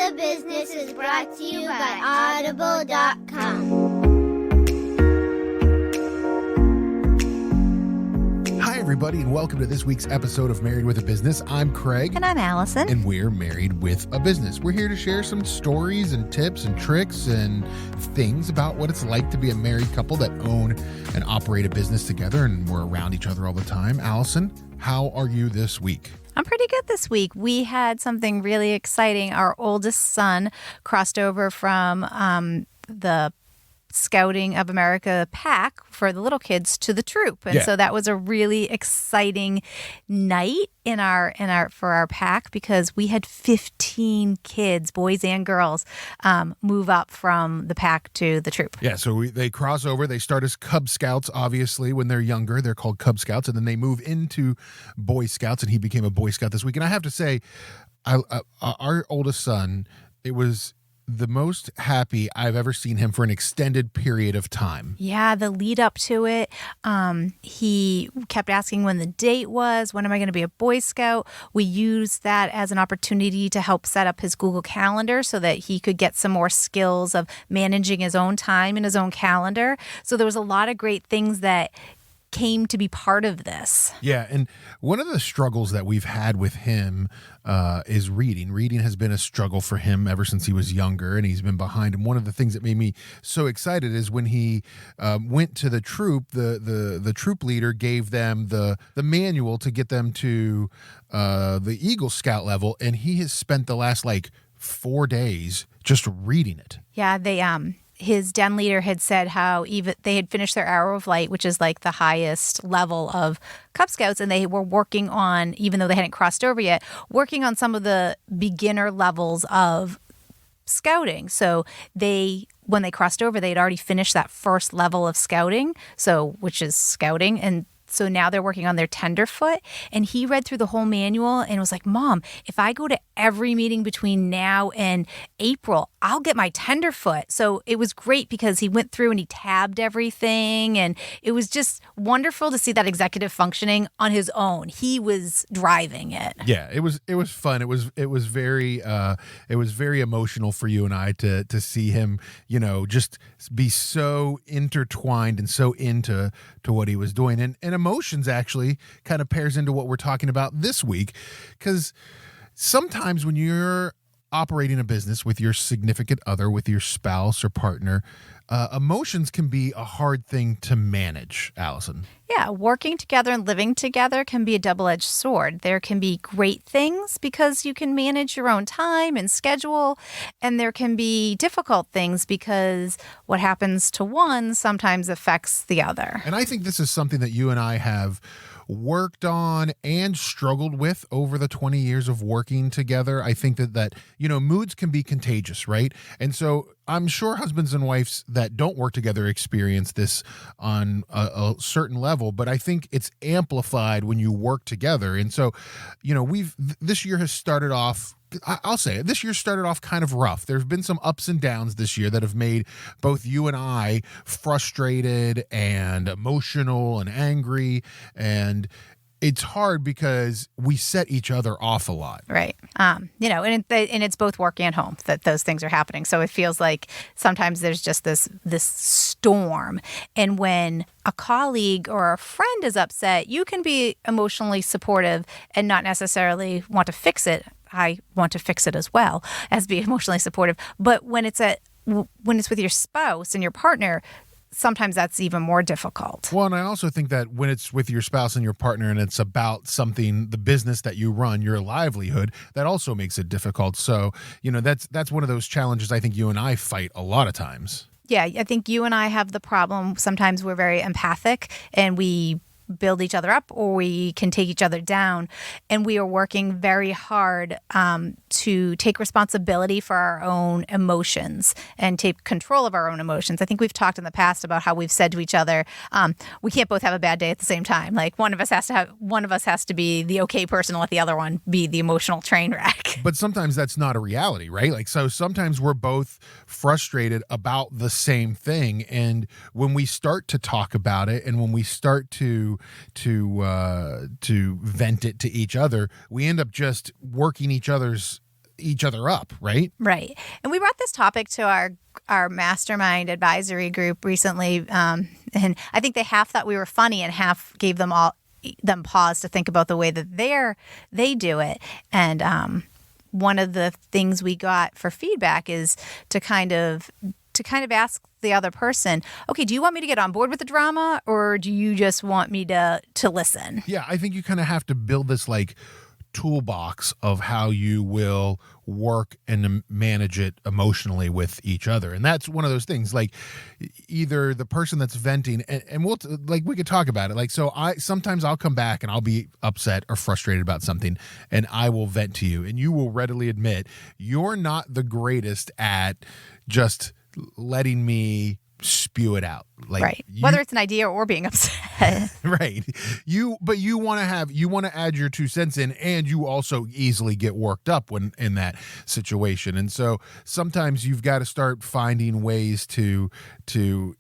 with a Business is brought to you by Audible.com. Hi, everybody, and welcome to this week's episode of Married with a Business. I'm Craig. And I'm Allison. And we're married with a business. We're here to share some stories and tips and tricks and things about what it's like to be a married couple that own and operate a business together, and we're around each other all the time. Allison, how are you this week? I'm pretty good this week. We had something really exciting. Our oldest son crossed over from the Scouting of America pack for the little kids to the troop. And so that was a really exciting night for our pack, because we had 15 kids, boys and girls, move up from the pack to the troop. Yeah, so they cross over. They start as Cub Scouts, obviously, when they're younger. They're called Cub Scouts, and then they move into Boy Scouts, and he became a Boy Scout this week. And I have to say, our oldest son, it was the most happy I've ever seen him for an extended period of time. Yeah, the lead up to it, he kept asking when the date was, when am I going to be a Boy Scout? We used that as an opportunity to help set up his Google Calendar so that he could get some more skills of managing his own time and his own calendar. So there was a lot of great things that came to be part of this. Yeah, and one of the struggles that we've had with him is reading. Reading has been a struggle for him ever since he was younger, and he's been behind. And one of the things that made me so excited is when he went to the troop, the troop leader gave them the manual to get them to the Eagle Scout level, and he has spent the last 4 days just reading it. Yeah, his den leader had said how even they had finished their Hour of Light, which is the highest level of Cub Scouts, and they were working on, even though they hadn't crossed over yet, working on some of the beginner levels of scouting. So when they crossed over, they had already finished that first level of scouting, which is scouting, and so now they're working on their tenderfoot. And he read through the whole manual and was like, Mom, if I go to every meeting between now and April, I'll get my tenderfoot. So it was great because he went through and he tabbed everything. And it was just wonderful to see that executive functioning on his own. He was driving it. Yeah, it was fun. It was very emotional for you and I to see him, just be so intertwined and so into what he was doing. And emotions actually kind of pairs into what we're talking about this week, because sometimes when you're operating a business with your significant other, with your spouse or partner, emotions can be a hard thing to manage, Allison. Yeah, working together and living together can be a double-edged sword. There can be great things because you can manage your own time and schedule, and there can be difficult things because what happens to one sometimes affects the other. And I think this is something that you and I have worked on and struggled with over the 20 years of working together. I think that moods can be contagious, right? And so I'm sure husbands and wives that don't work together experience this on a certain level, but I think it's amplified when you work together. And so, this year has started off, I'll say it, this year started off kind of rough. There have been some ups and downs this year that have made both you and I frustrated and emotional and angry, and it's hard because we set each other off a lot. Right. And it's both work and home that those things are happening. So it feels like sometimes there's just this storm. And when a colleague or a friend is upset, you can be emotionally supportive and not necessarily want to fix it. I want to fix it as well as be emotionally supportive. But when it's with your spouse and your partner, sometimes that's even more difficult. Well, and I also think that when it's with your spouse and your partner and it's about something, the business that you run, your livelihood, that also makes it difficult. So, that's one of those challenges I think you and I fight a lot of times. Yeah, I think you and I have the problem. Sometimes we're very empathic and we build each other up, or we can take each other down. And we are working very hard to take responsibility for our own emotions and take control of our own emotions. I think we've talked in the past about how we've said to each other, we can't both have a bad day at the same time. One of us has to be the okay person and let the other one be the emotional train wreck. But sometimes that's not a reality, right? So sometimes we're both frustrated about the same thing. And when we start to talk about it and when we start to vent it to each other, we end up just working each other's each other up, right? Right. And we brought this topic to our mastermind advisory group recently, and I think they half thought we were funny and half gave them pause to think about the way that they do it. And one of the things we got for feedback is to kind of ask the other person, okay, do you want me to get on board with the drama, or do you just want me to listen? Yeah, I think you kind of have to build this like toolbox of how you will work and manage it emotionally with each other. And that's one of those things, like either the person that's venting and we could talk about it. Like, so sometimes I'll come back and I'll be upset or frustrated about something and I will vent to you, and you will readily admit you're not the greatest at just letting me spew it out, like right, whether it's an idea or being upset. Right. You want to add your 2 cents in, and you also easily get worked up when in that situation. And so sometimes you've got to start finding ways to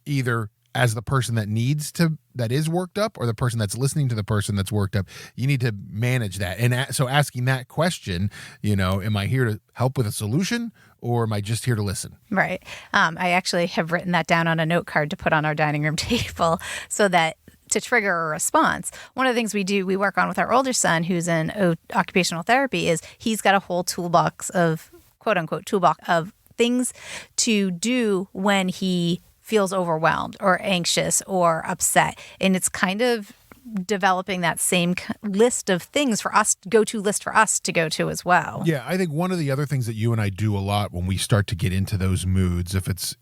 either, as the person that is worked up, or the person that's listening to the person that's worked up, you need to manage that. And so asking that question, am I here to help with a solution, or am I just here to listen? Right. I actually have written that down on a note card to put on our dining room table so that to trigger a response. One of the things we work on with our older son, who's in occupational therapy, is he's got a whole toolbox of, quote unquote, toolbox of things to do when he feels overwhelmed or anxious or upset. And it's kind of developing that same list of things for us, go-to list for us to go to as well. Yeah, I think one of the other things that you and I do a lot when we start to get into those moods, if it's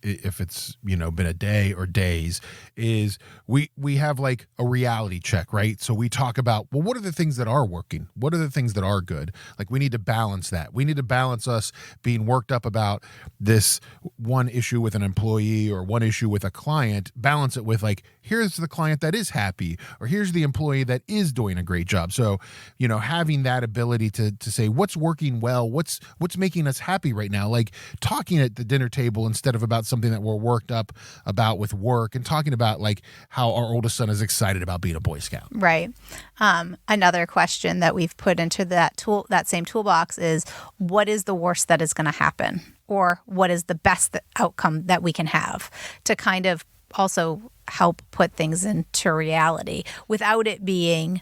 been a day or days, is we have like a reality check, right? So we talk about, well, what are the things that are working? What are the things that are good? Like, we need to balance that. We need to balance us being worked up about this one issue with an employee or one issue with a client, balance it with like, here's the client that is happy, or here's the employee that is doing a great job. So, having that ability to say what's working well, what's making us happy right now, like talking at the dinner table instead of about something that we're worked up about with work, and talking about like how our oldest son is excited about being a Boy Scout. Right. Another question that we've put into that same toolbox is, what is the worst that is going to happen? Or what is the best outcome that we can have, to kind of also help put things into reality without it being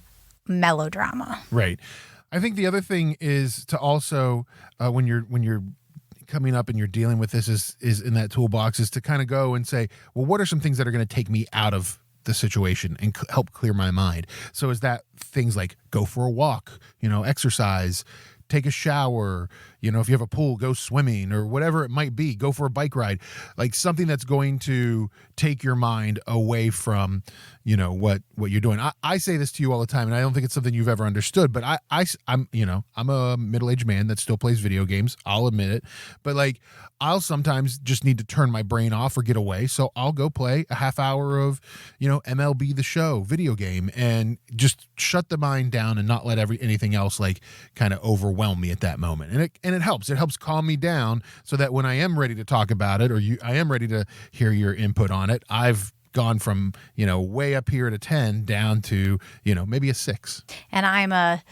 melodrama. Right. I think the other thing is to also, when you're coming up and you're dealing with this is in that toolbox, is to kind of go and say, well, what are some things that are going to take me out of the situation and help clear my mind? So is that things like go for a walk, exercise, take a shower, if you have a pool, go swimming, or whatever it might be, go for a bike ride, like something that's going to take your mind away from, what you're doing. I say this to you all the time, and I don't think it's something you've ever understood, but I'm a middle-aged man that still plays video games. I'll admit it. But like, I'll sometimes just need to turn my brain off or get away. So I'll go play a half hour of, MLB The Show video game, and just shut the mind down and not let anything else like kind of overwhelm me at that moment. And it helps. It helps calm me down so that when I am ready to talk about it, or I am ready to hear your input on it, I've gone from, way up here at a 10 down to, maybe a 6. And I'm a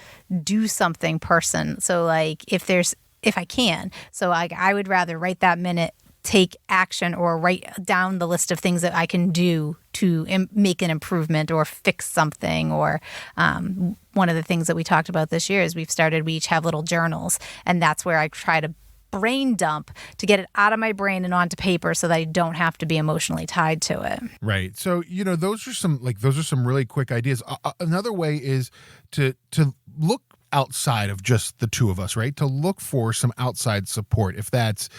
do something person. So like if I can, so like I would rather right that minute take action or write down the list of things that I can do to make an improvement or fix something. Or one of the things that we talked about this year is we each have little journals, and that's where I try to brain dump to get it out of my brain and onto paper so that I don't have to be emotionally tied to it. Right. So, those are some really quick ideas. Another way is to look outside of just the two of us, right? To look for some outside support. If that's,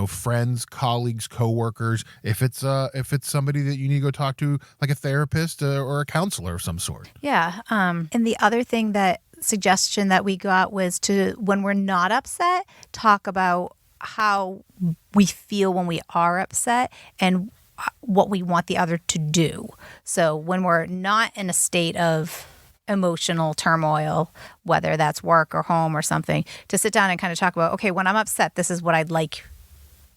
friends, colleagues, coworkers, if it's somebody that you need to go talk to, like a therapist or a counselor of some sort. Yeah. And the other suggestion that we got was to, when we're not upset, talk about how we feel when we are upset and what we want the other to do. So when we're not in a state of emotional turmoil, whether that's work or home or something, to sit down and kind of talk about, okay, when I'm upset, this is what I'd like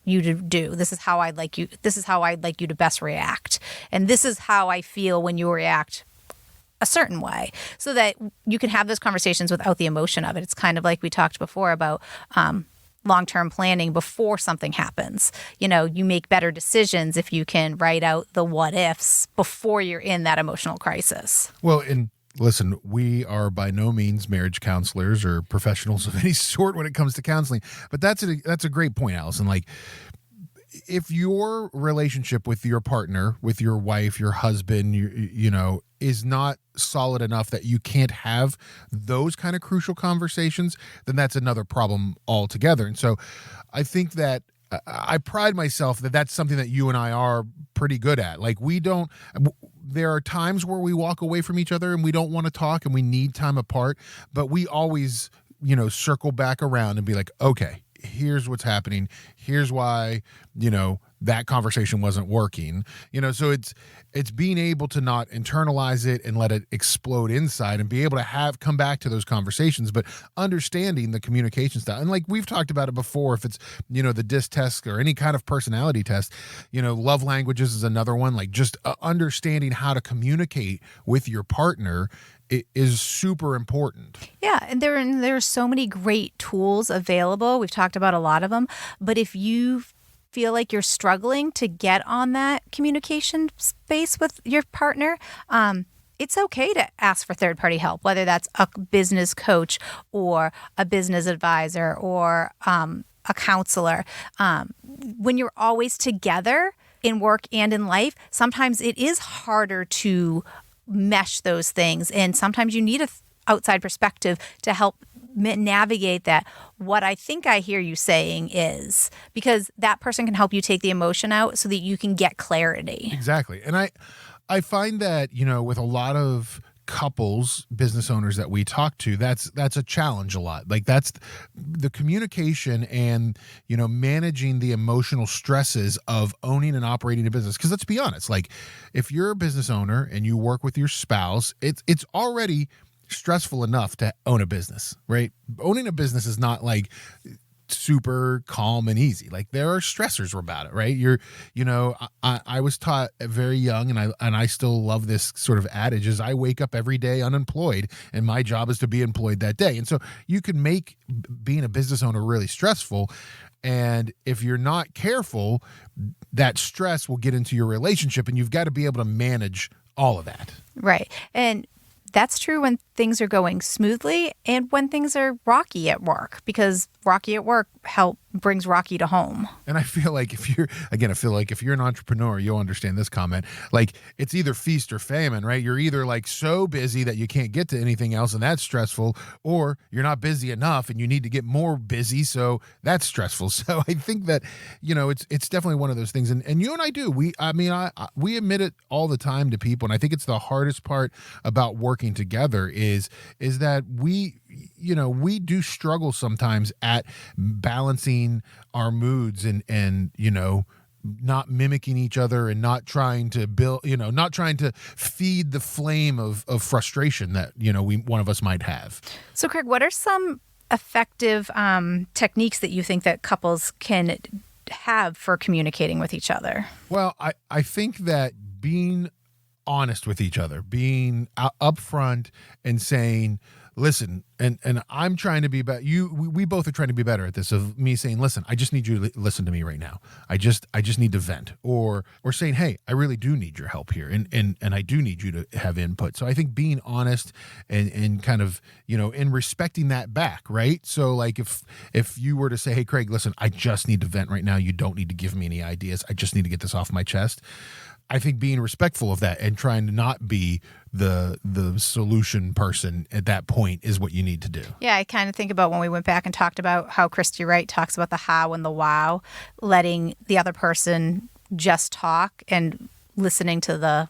you to do. This is how I'd like you to best react. And this is how I feel when you react a certain way, so that you can have those conversations without the emotion of it. It's kind of like we talked before about long-term planning before something happens. You make better decisions if you can write out the what ifs before you're in that emotional crisis. Well, and listen, we are by no means marriage counselors or professionals of any sort when it comes to counseling, but that's a great point, Allison. Like, if your relationship with your partner, with your wife, your husband, is not solid enough that you can't have those kind of crucial conversations, then that's another problem altogether. And so I think that I pride myself that that's something that you and I are pretty good at. Like, there are times where we walk away from each other and we don't want to talk and we need time apart, but we always, circle back around and be like, okay, here's what's happening. Here's why, that conversation wasn't working. So it's being able to not internalize it and let it explode inside and be able to come back to those conversations, but understanding the communication style. And like we've talked about it before, if it's, the DISC test or any kind of personality test, love languages is another one. Like, just understanding how to communicate with your partner is super important. Yeah, and there are so many great tools available. We've talked about a lot of them, but if you feel like you're struggling to get on that communication space with your partner, it's okay to ask for third-party help, whether that's a business coach or a business advisor or a counselor. When you're always together in work and in life, sometimes it is harder to mesh those things, and sometimes you need a outside perspective to help navigate that. What I think I hear you saying is, because that person can help you take the emotion out so that you can get clarity. Exactly. And I find that, with a lot of couples, business owners that we talk to, that's a challenge a lot. Like, that's the communication and, managing the emotional stresses of owning and operating a business. Because let's be honest, like, if you're a business owner and you work with your spouse, it's already stressful enough to own a business, right? Owning a business is not like super calm and easy. Like, there are stressors about it, right? I was taught very young, and I still love this sort of adage, is I wake up every day unemployed and my job is to be employed that day. And so you can make being a business owner really stressful. And if you're not careful, that stress will get into your relationship, and you've got to be able to manage all of that. Right. And that's true when things are going smoothly and when things are rocky at work, because rocky at work brings rocky to home. And I feel like if you're an entrepreneur, you'll understand this comment. Like, it's either feast or famine, right? You're either like so busy that you can't get to anything else and that's stressful, or you're not busy enough and you need to get more busy, so that's stressful. So I think that, it's definitely one of those things. And you and I do. We admit it all the time to people, and I think it's the hardest part about working together is that we do struggle sometimes at balancing our moods and not mimicking each other and not trying to feed the flame of frustration that, one of us might have. So, Craig, what are some effective techniques that you think that couples can have for communicating with each other? Well, I think that being honest with each other, being upfront and saying, listen, and I'm trying to be better. We both are trying to be better at this, of me saying, listen, I just need you to listen to me right now. I just need to vent, or saying, hey, I really do need your help here. And I do need you to have input. So I think being honest and kind of, and respecting that back. Right. So like if you were to say, hey, Craig, listen, I just need to vent right now. You don't need to give me any ideas. I just need to get this off my chest. I think being respectful of that and trying to not be the solution person at that point is what you need to do. Yeah, I kind of think about when we went back and talked about how Christy Wright talks about the how and the wow, letting the other person just talk and listening to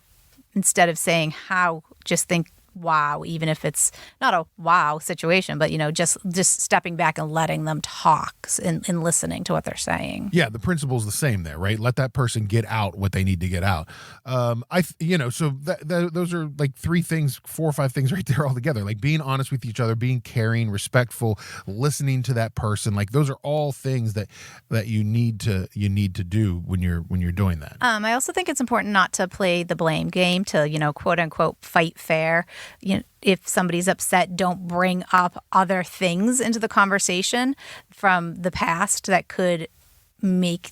instead of saying how, just think wow, even if it's not a wow situation, but, just stepping back and letting them talk and listening to what they're saying. Yeah, the principle's the same there, right? Let that person get out what they need to get out. So those are like 4 or 5 things right there all together. Like being honest with each other, being caring, respectful, listening to that person. Like those are all things that you need to do when you're doing that. I also think it's important not to play the blame game, to, quote unquote, fight fair. if somebody's upset, don't bring up other things into the conversation from the past that could make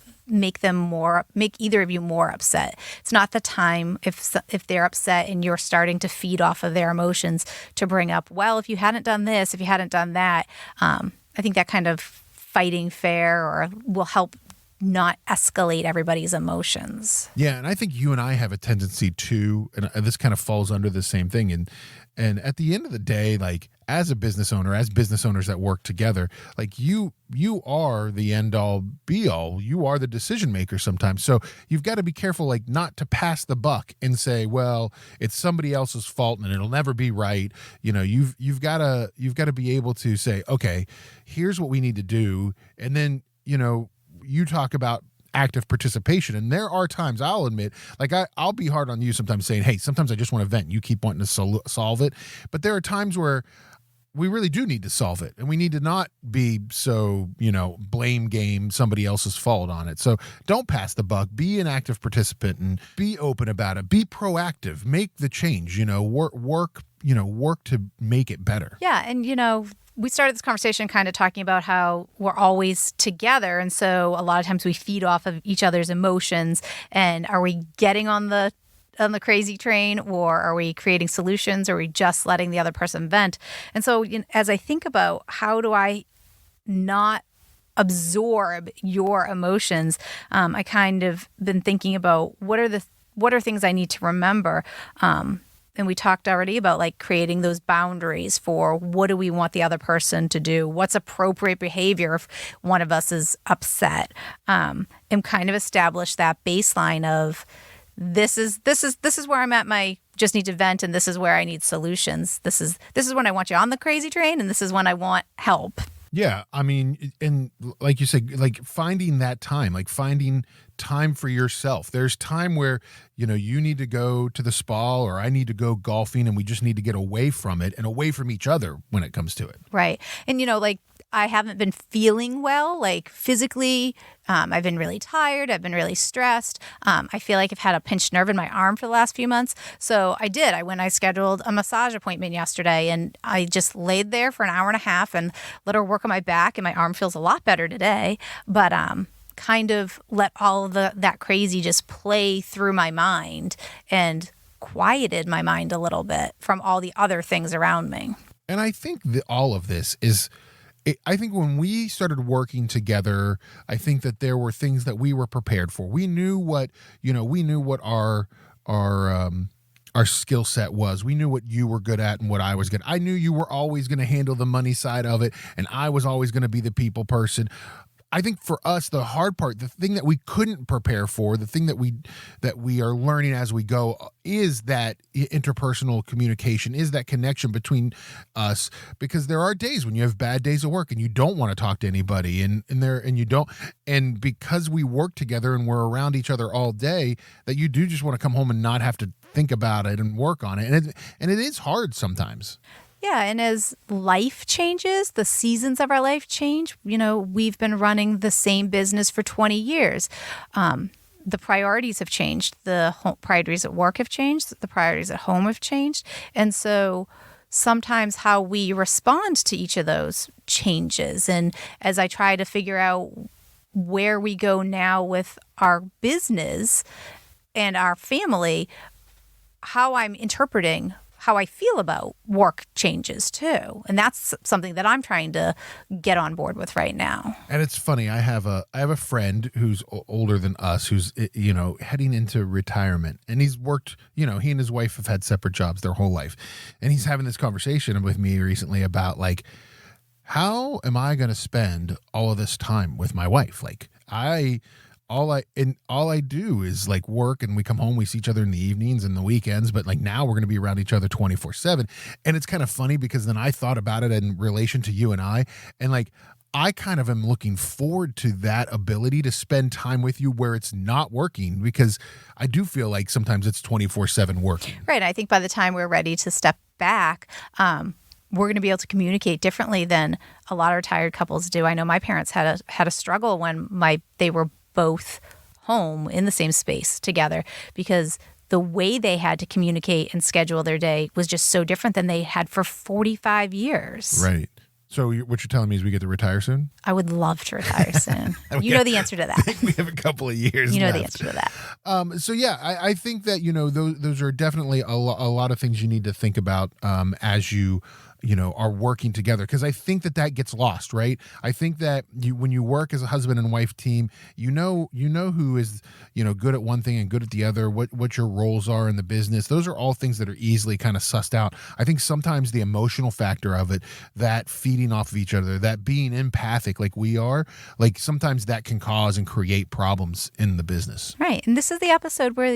either of you more upset. It's not the time if they're upset and you're starting to feed off of their emotions to bring up, well, if you hadn't done this, if you hadn't done that. I think that kind of fighting fair or will help not escalate everybody's emotions. Yeah, and I think you and I have a tendency to, and this kind of falls under the same thing. And at the end of the day, like as a business owner, as business owners that work together, like you are the end all be all. You are the decision maker sometimes. So you've got to be careful, like not to pass the buck and say, well, it's somebody else's fault and it'll never be right. You've got to be able to say, okay, here's what we need to do, and then you talk about active participation. And there are times, I'll admit, like I'll be hard on you sometimes saying, hey, sometimes I just want to vent. You keep wanting to solve it. But there are times where we really do need to solve it. And we need to not be so, blame game somebody else's fault on it. So don't pass the buck. Be an active participant and be open about it. Be proactive. Make the change, work to make it better. Yeah. And, we started this conversation kind of talking about how we're always together. And so a lot of times we feed off of each other's emotions. And are we getting on the crazy train, or are we creating solutions, or are we just letting the other person vent? And so as I think about how do I not absorb your emotions, I kind of been thinking about what are things I need to remember. And we talked already about like creating those boundaries for what do we want the other person to do? What's appropriate behavior if one of us is upset? And kind of establish that baseline of this is where I'm at my just need to vent, and this is where I need solutions. This is when I want you on the crazy train, and this is when I want help. Yeah, I mean, and like you said, like finding that time, like finding time for yourself. There's time where, you need to go to the spa or I need to go golfing, and we just need to get away from it and away from each other when it comes to it. Right. And, like I haven't been feeling well, like physically. I've been really tired. I've been really stressed. I feel like I've had a pinched nerve in my arm for the last few months. So I scheduled a massage appointment yesterday, and I just laid there for an hour and a half and let her work on my back, and my arm feels a lot better today. But kind of let all of that crazy just play through my mind and quieted my mind a little bit from all the other things around me. And I think that all of this is, I think when we started working together, I think that there were things that we were prepared for. We knew what our skill set was. We knew what you were good at and what I was good. I knew you were always going to handle the money side of it, and I was always going to be the people person. I think for us, the hard part, the thing that we couldn't prepare for, the thing that we are learning as we go, is that interpersonal communication, is that connection between us. Because there are days when you have bad days of work and you don't want to talk to anybody, and because we work together and we're around each other all day, that you do just want to come home and not have to think about it and work on it, and it is hard sometimes. Yeah, and as life changes, the seasons of our life change. We've been running the same business for 20 years. The priorities have changed. The priorities at work have changed. The priorities at home have changed. And so sometimes how we respond to each of those changes. And as I try to figure out where we go now with our business and our family, how I'm interpreting how I feel about work changes too. And that's something that I'm trying to get on board with right now. And it's funny, I have a friend who's older than us, who's heading into retirement, and he's worked, he and his wife have had separate jobs their whole life. And he's having this conversation with me recently about like, how am I going to spend all of this time with my wife? Like all I do is like work, and we come home, we see each other in the evenings and the weekends, but like now we're going to be around each other 24/7. And it's kind of funny because then I thought about it in relation to you and I, and like, I kind of am looking forward to that ability to spend time with you where it's not working, because I do feel like sometimes it's 24/7 working. Right. I think by the time we're ready to step back, we're going to be able to communicate differently than a lot of retired couples do. I know my parents had a struggle when they were both home in the same space together, because the way they had to communicate and schedule their day was just so different than they had for 45 years. Right. So what you're telling me is we get to retire soon? I would love to retire soon. You know the answer to that. I think we have a couple of years You know left. the answer to that. So yeah, I think that, those are definitely a lot of things you need to think about as you are working together, because I think that gets lost, right? I think that when you work as a husband and wife team, you know who is good at one thing and good at the other, what your roles are in the business. Those are all things that are easily kind of sussed out. I think sometimes the emotional factor of it, that feeding off of each other, that being empathic like we are, like sometimes that can cause and create problems in the business. Right. And this is the episode where,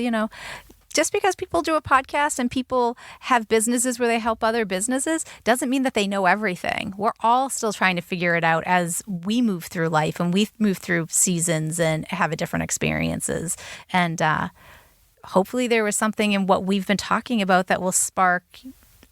just because people do a podcast and people have businesses where they help other businesses doesn't mean that they know everything. We're all still trying to figure it out as we move through life and we move through seasons and have a different experiences. And hopefully there was something in what we've been talking about that will spark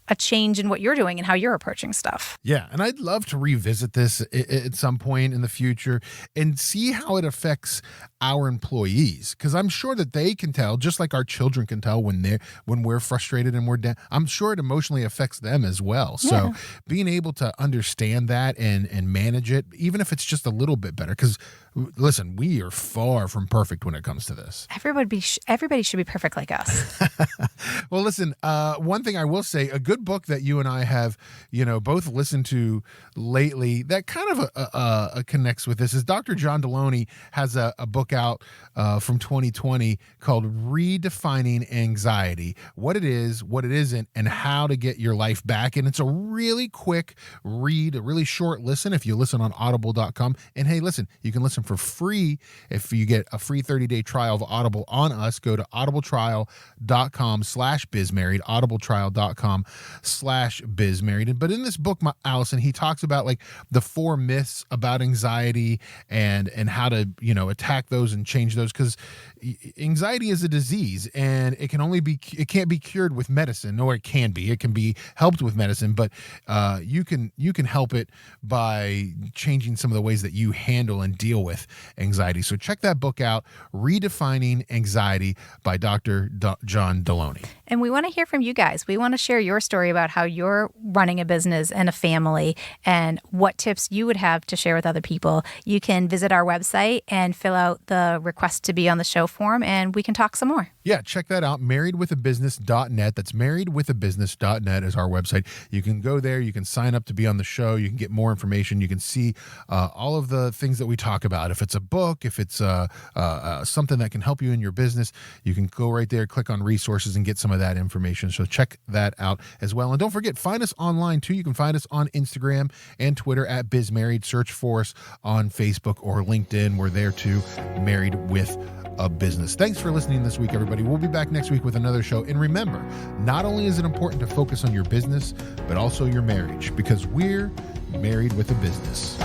a change in what you're doing and how you're approaching stuff. Yeah, and I'd love to revisit this at some point in the future and see how it affects our employees, because I'm sure that they can tell, just like our children can tell when we're frustrated and we're down. I'm sure it emotionally affects them as well. So being able to understand that and manage it, even if it's just a little bit better, because listen, we are far from perfect when it comes to this. Everybody should be perfect like us. Well, listen, one thing I will say, a good book that you and I have, both listened to lately that kind of connects with this is Dr. John Deloney has a book out from 2020 called Redefining Anxiety, what it is, what it isn't, and how to get your life back. And it's a really quick read, a really short listen if you listen on audible.com. And hey, listen, you can listen for free if you get a free 30-day trial of Audible on us. Go to audibletrial.com/bizmarried, audibletrial.com/bizmarried. But in this book, Allison, he talks about like the 4 myths about anxiety and how to, attack those and change those, because anxiety is a disease and it can't be cured with medicine, or it can be helped with medicine, but you can help it by changing some of the ways that you handle and deal with anxiety. So check that book out, Redefining Anxiety by Dr. John Deloney. And we want to hear from you guys. We want to share your story about how you're running a business and a family and what tips you would have to share with other people. You can visit our website and fill out the request to be on the show form, and we can talk some more. Yeah, check that out, marriedwithabusiness.net. That's marriedwithabusiness.net is our website. You can go there. You can sign up to be on the show. You can get more information. You can see all of the things that we talk about. If it's a book, if it's something that can help you in your business, you can go right there, click on resources, and get some of that information. So check that out as well. And don't forget, find us online too. You can find us on Instagram and Twitter at BizMarried. Search for us on Facebook or LinkedIn. We're there too, Married with a Business. Thanks for listening this week, everybody. We'll be back next week with another show. And remember, not only is it important to focus on your business, but also your marriage, because we're married with a business.